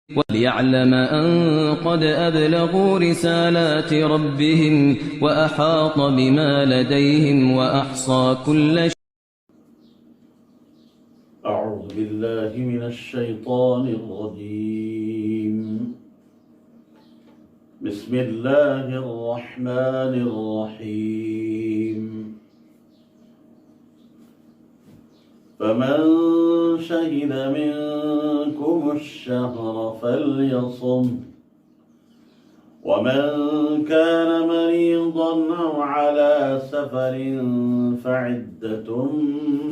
وَلْيَعْلَمَ أَن قَدْ أَبْلَغُوا رِسَالَاتِ رَبِّهِمْ وَأَحَاطَ بِمَا لَدَيْهِمْ وَأَحْصَىٰ كُلَّ شَيْءٍ. أعوذ بالله من الشيطان الرجيم. بسم الله الرحمن الرحيم. فمن شهد منكم الشهر فليصم، ومن كان مريضا أو على سفر فعدة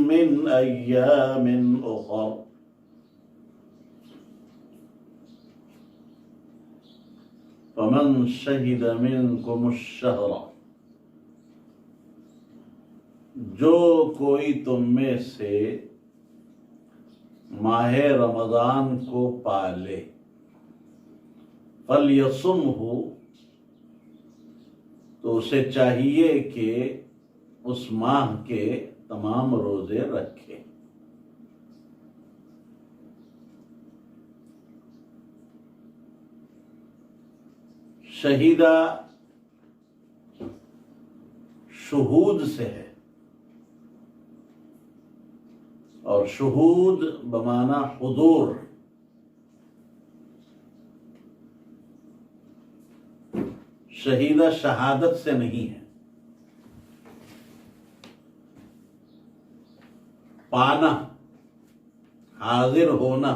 من أيام أخر. فمن شهد منكم الشهر، جو کوئی تم میں سے ماہ رمضان کو پالے، فَلْيَصُمْهُ، تو اسے چاہیے کہ اس ماہ کے تمام روزے رکھے۔ شہیدہ شہود سے ہے، اور شہود بمعنی حضور، شہیدہ شہادت سے نہیں ہے۔ پانا، حاضر ہونا۔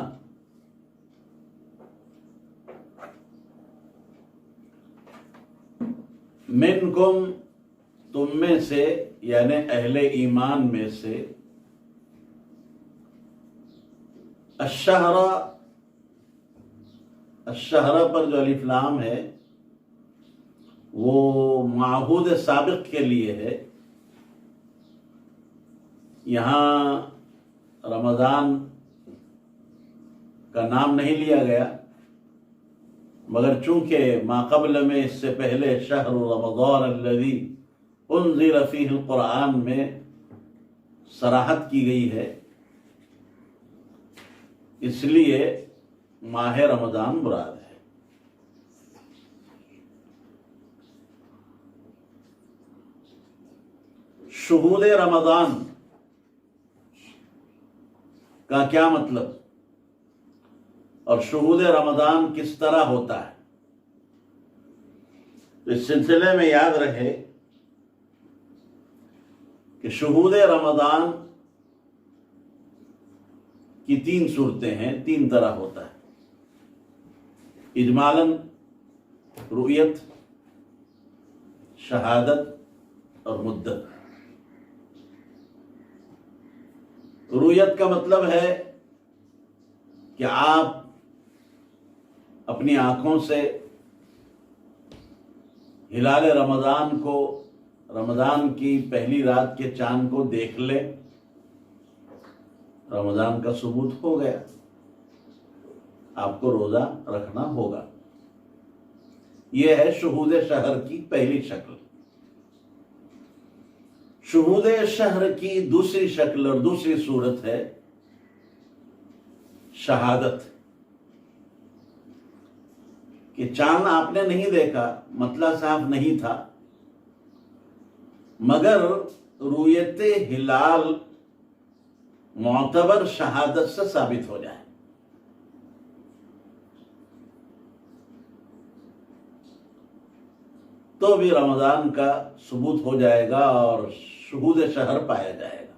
منکم، تم میں سے یعنی اہل ایمان میں سے، الشہر پر جو الف لام ہے وہ معہود سابق کے لیے ہے۔ یہاں رمضان کا نام نہیں لیا گیا، مگر چونکہ ما قبل میں اس سے پہلے شہر رمضان الذی انزل فیہ القرآن میں صراحت کی گئی ہے، اس لیے ماہ رمضان مراد ہے۔ شہود رمضان کا کیا مطلب، اور شہود رمضان کس طرح ہوتا ہے؟ اس سلسلے میں یاد رہے کہ شہود رمضان کی تین صورتیں ہیں، تین طرح ہوتا ہے: اجمالاً، رؤیت، شہادت اور مدت۔ رؤیت کا مطلب ہے کہ آپ اپنی آنکھوں سے ہلال رمضان کو، رمضان کی پہلی رات کے چاند کو دیکھ لیں، رمضان کا ثبوت ہو گیا، آپ کو روزہ رکھنا ہوگا۔ یہ ہے شہود شہر کی پہلی شکل۔ شہود شہر کی دوسری شکل اور دوسری صورت ہے شہادت، کہ چاند آپ نے نہیں دیکھا، مطلع صاف نہیں تھا، مگر رؤیت ہلال معتبر شہادت سے ثابت ہو جائے۔ تو بھی رمضان کا ثبوت ہو جائے گا اور شہود شہر پایا جائے گا۔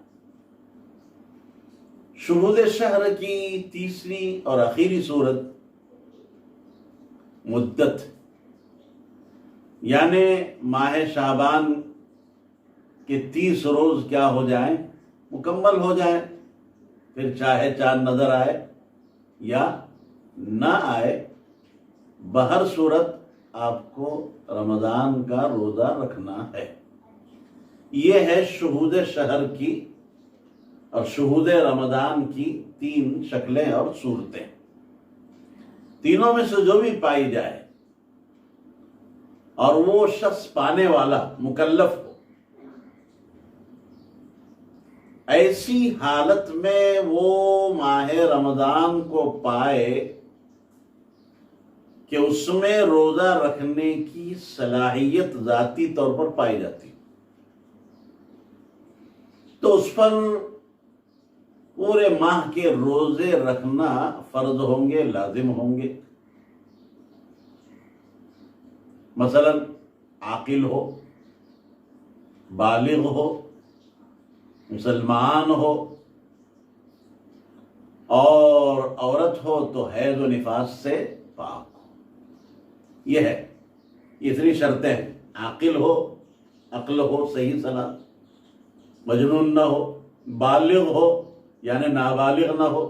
شہود شہر کی تیسری اور آخری صورت مدت، یعنی ماہ شعبان کے 30 روز کیا ہو جائیں، مکمل ہو جائیں، پھر چاہے چاند نظر آئے یا نہ آئے، بہر صورت آپ کو رمضان کا روزہ رکھنا ہے۔ یہ ہے شہود شہر کی اور شہود رمضان کی تین شکلیں اور صورتیں۔ تینوں میں سے جو بھی پائی جائے اور وہ شخص پانے والا مکلف ہو، ایسی حالت میں وہ ماہ رمضان کو پائے کہ اس میں روزہ رکھنے کی صلاحیت ذاتی طور پر پائی جاتی، تو اس پر پورے ماہ کے روزے رکھنا فرض ہوں گے، لازم ہوں گے۔ مثلا عاقل ہو، بالغ ہو، مسلمان ہو، اور عورت ہو تو حیض و نفاس سے پاک ہو۔ یہ ہے، یہ اتنی شرطیں ہیں۔ عاقل ہو، عقل ہو صحیح سلام، مجنون نہ ہو، بالغ ہو یعنی نابالغ نہ ہو،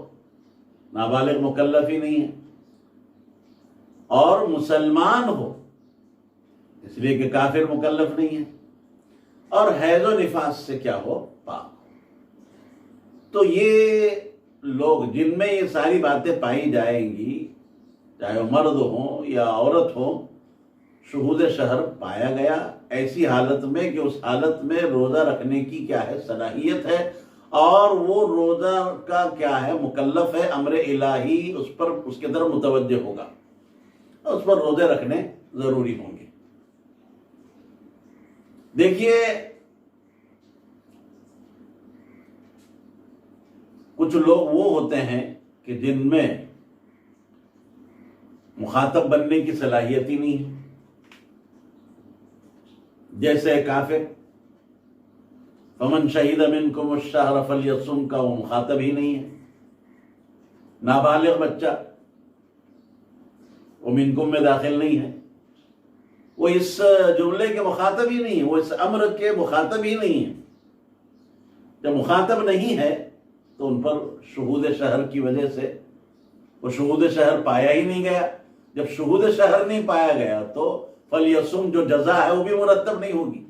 نابالغ مکلف ہی نہیں ہے، اور مسلمان ہو اس لیے کہ کافر مکلف نہیں ہے، اور حیض و نفاس سے کیا ہو؟ پاک ہو۔ تو یہ لوگ جن میں یہ ساری باتیں پائی جائیں گی، چاہے وہ مرد ہوں یا عورت ہوں، شہود شہر پایا گیا ایسی حالت میں کہ اس حالت میں روزہ رکھنے کی کیا ہے؟ صلاحیت ہے، اور وہ روزہ کا کیا ہے؟ مکلف ہے، امر الہی اس پر، اس کے طرف متوجہ ہوگا، اس پر روزے رکھنے ضروری ہوں گے۔ دیکھیے، کچھ لوگ وہ ہوتے ہیں کہ جن میں مخاطب بننے کی صلاحیت ہی نہیں ہے، جیسے کافر، فمن شہید منکم الشہر فلیصم کا وہ مخاطب ہی نہیں ہے، نابالغ بچہ وہ منکم میں داخل نہیں ہے، وہ اس جملے کے مخاطب ہی نہیں ہے، وہ اس امر کے مخاطب ہی نہیں ہے۔ جب مخاطب نہیں ہے تو ان پر شہود شہر کی وجہ سے وہ شہود شہر پایا ہی نہیں گیا۔ جب شہود شہر نہیں پایا گیا تو فلیصم جو جزا ہے وہ بھی مرتب نہیں ہوگی۔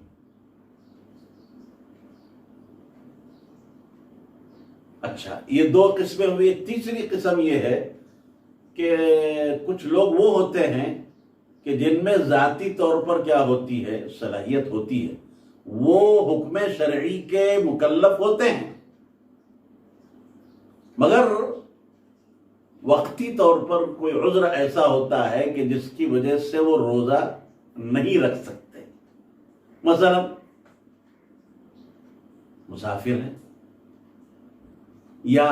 اچھا، یہ دو قسمیں ہوئی۔ تیسری قسم یہ ہے کہ کچھ لوگ وہ ہوتے ہیں کہ جن میں ذاتی طور پر کیا ہوتی ہے؟ صلاحیت ہوتی ہے، وہ حکم شرعی کے مکلف ہوتے ہیں، مگر وقتی طور پر کوئی عذر ایسا ہوتا ہے کہ جس کی وجہ سے وہ روزہ نہیں رکھ سکتے۔ مثلا مسافر ہے، یا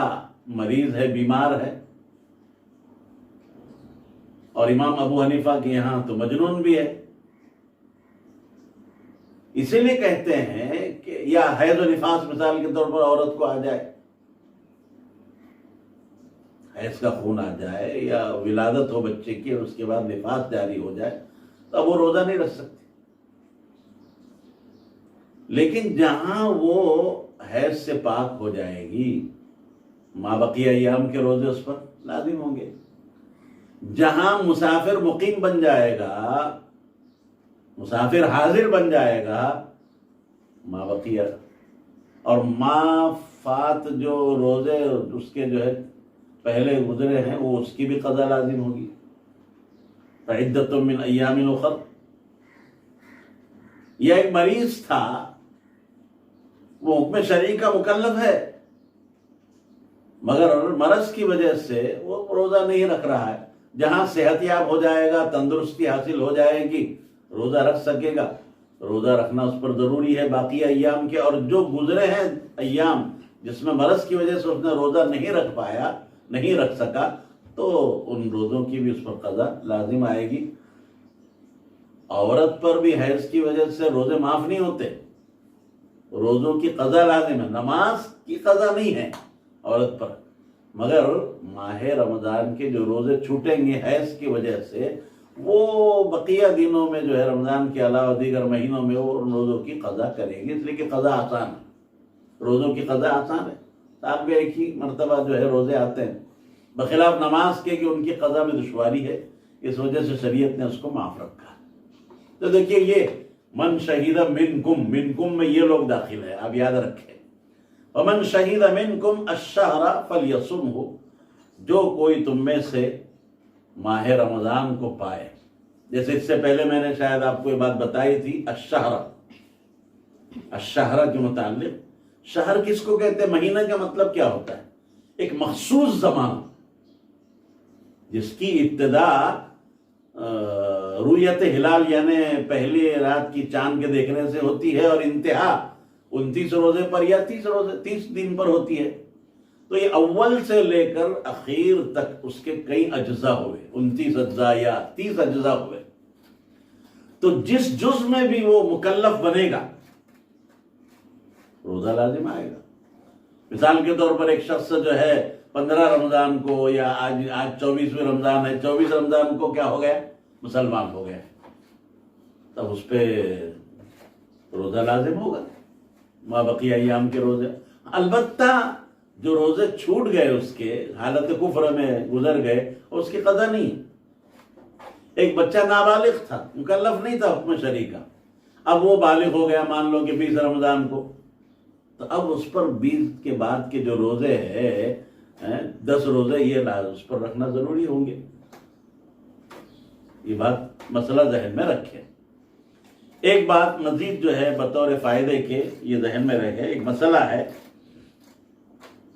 مریض ہے، بیمار ہے، اور امام ابو حنیفہ کے یہاں تو مجنون بھی ہے۔ اسی لیے کہتے ہیں کہ یا حیض و نفاس مثال کے طور پر عورت کو آ جائے، حیض کا خون آ جائے، یا ولادت ہو بچے کی اور اس کے بعد نفاس جاری ہو جائے، تو اب وہ روزہ نہیں رکھ سکتی۔ لیکن جہاں وہ حیض سے پاک ہو جائے گی، مابقی ایام کے روزے اس پر لازم ہوں گے۔ جہاں مسافر مقیم بن جائے گا، مسافر حاضر بن جائے گا، مابقی اور ما فات جو روزے اس کے جو ہے پہلے گزرے ہیں، وہ اس کی بھی قضا لازم ہوگی۔ فعدۃ من ایام اخر۔ یہ ایک مریض تھا، وہ حکم شرعی کا مکلف ہے، مگر مرض کی وجہ سے وہ روزہ نہیں رکھ رہا ہے۔ جہاں صحت یاب ہو جائے گا، تندرستی حاصل ہو جائے گی، روزہ رکھ سکے گا۔ روزہ رکھنا اس پر ضروری ہے باقی ایام کے، اور جو گزرے ہیں ایام جس میں مرض کی وجہ سے اس نے روزہ نہیں رکھ پایا، نہیں رکھ سکا، تو ان روزوں کی بھی اس پر قضا لازم آئے گی۔ عورت پر بھی حیض کی وجہ سے روزے معاف نہیں ہوتے، روزوں کی قضا لازم ہے۔ نماز کی قضا نہیں ہے عورت پر، مگر ماہ رمضان کے جو روزے چھوٹیں گے حیض کی وجہ سے، وہ بقیہ دنوں میں جو ہے رمضان کے علاوہ دیگر مہینوں میں وہ ان روزوں کی قضا کریں گے، اس لیے کہ قضا آسان ہے، روزوں کی قضا آسان ہے۔ سال میں ایک ہی مرتبہ جو ہے روزے آتے ہیں، بخلاف نماز کے کہ ان کی قضا میں دشواری ہے، اس وجہ سے شریعت نے اس کو معاف رکھا۔ تو دیکھیے، یہ من شہید منکم، منکم میں یہ لوگ داخل ہے، آپ یاد رکھیں۔ ومن شہید منکم الشہر فلیصمہ، جو کوئی تم میں سے ماہ رمضان کو پائے۔ جیسے اس سے پہلے میں نے شاید آپ کو یہ بات بتائی تھی، الشہر کے متعلق۔ شہر کس کو کہتے ہیں؟ مہینہ کا مطلب کیا ہوتا ہے؟ ایک مخصوص زمان جس کی ابتدا رویت ہلال یعنی پہلی رات کی چاند کے دیکھنے سے ہوتی ہے، اور انتہا 29 روزے پر یا 30 دن پر ہوتی ہے. تو یہ اول سے لے کر اخیر تک اس کے کئی اجزاء ہوئے، 29 اجزاء یا 30 اجزاء ہوئے. تو جس جز میں بھی وہ مکلف بنے گا روزہ لازم آئے گا. مثال کے طور پر ایک شخص جو ہے 15 رمضان کو، یا آج 24ویں رمضان ہے، 24 رمضان کو کیا ہو گیا؟ مسلمان ہو گیا. تب اس پہ روزہ لازم ہوگا، ما بقی ایام کے روزے. البتہ جو روزے چھوٹ گئے اس کے حالت کفر میں گزر گئے، اس کی قضا نہیں. ایک بچہ نابالغ تھا، مکلف نہیں تھا حکم شرعی کا، اب وہ بالغ ہو گیا مان لو کہ 20 رمضان کو، تو اب اس پر 20 کے بعد کے جو روزے ہیں 10 روزے یہ اس پر رکھنا ضروری ہوں گے. یہ بات مسئلہ ذہن میں رکھیں. ایک بات مزید جو ہے بطور فائدے کے یہ ذہن میں رہے، ایک مسئلہ ہے،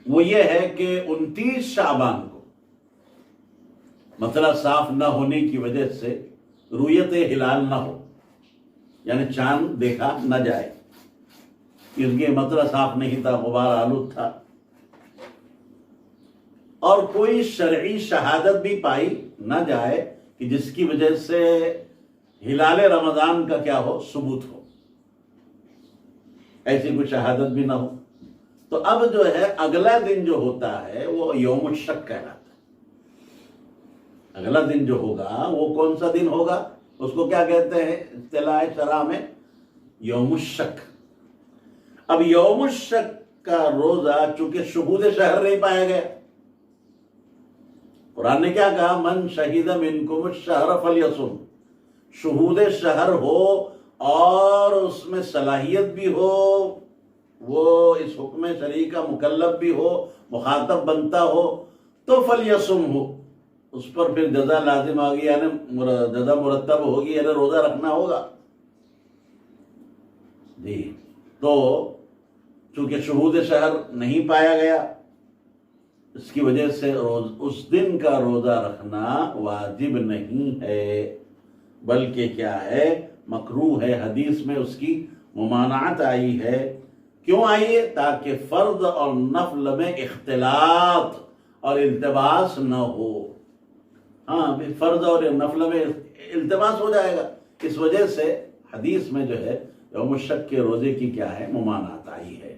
وہ یہ ہے کہ 29 شعبان کو مسئلہ صاف نہ ہونے کی وجہ سے رویت ہلال نہ ہو، یعنی چاند دیکھا نہ جائے، کیونکہ مسئلہ صاف نہیں تھا، غبار آلود تھا، اور کوئی شرعی شہادت بھی پائی نہ جائے کہ جس کی وجہ سے ہلال رمضان کا کیا ہو؟ ثبوت ہو. ایسی کوئی شہادت بھی نہ ہو. تو اب جو ہے اگلا دن جو ہوتا ہے وہ یوم الشک کہلاتا ہے. اگلا دن جو ہوگا وہ کون سا دن ہوگا؟ اس کو کیا کہتے ہیں اصطلاح شرع میں؟ یوم الشک. اب یوم الشک کا روزہ چونکہ شہود شہر نہیں پایا گیا، قرآن نے کیا کہا؟ من شہید منکم الشہر فلیصم. شہود شہر ہو اور اس میں صلاحیت بھی ہو، وہ اس حکم شرعی کا مکلف بھی ہو، مخاطب بنتا ہو، تو فلیصم ہو. اس پر پھر جزا لازم آ گئی، یعنی جزا مرتب ہوگی، یعنی روزہ رکھنا ہوگا. جی، تو چونکہ شہود شہر نہیں پایا گیا، اس کی وجہ سے اس دن کا روزہ رکھنا واجب نہیں ہے، بلکہ کیا ہے؟ مکروہ ہے. حدیث میں اس کی ممانعت آئی ہے. کیوں آئی ہے؟ تاکہ فرض اور نفل میں اختلاط اور التباس نہ ہو. ہاں، فرض اور نفل میں التباس ہو جائے گا، اس وجہ سے حدیث میں جو ہے یوم الشک کے روزے کی کیا ہے؟ ممانعت آئی ہے.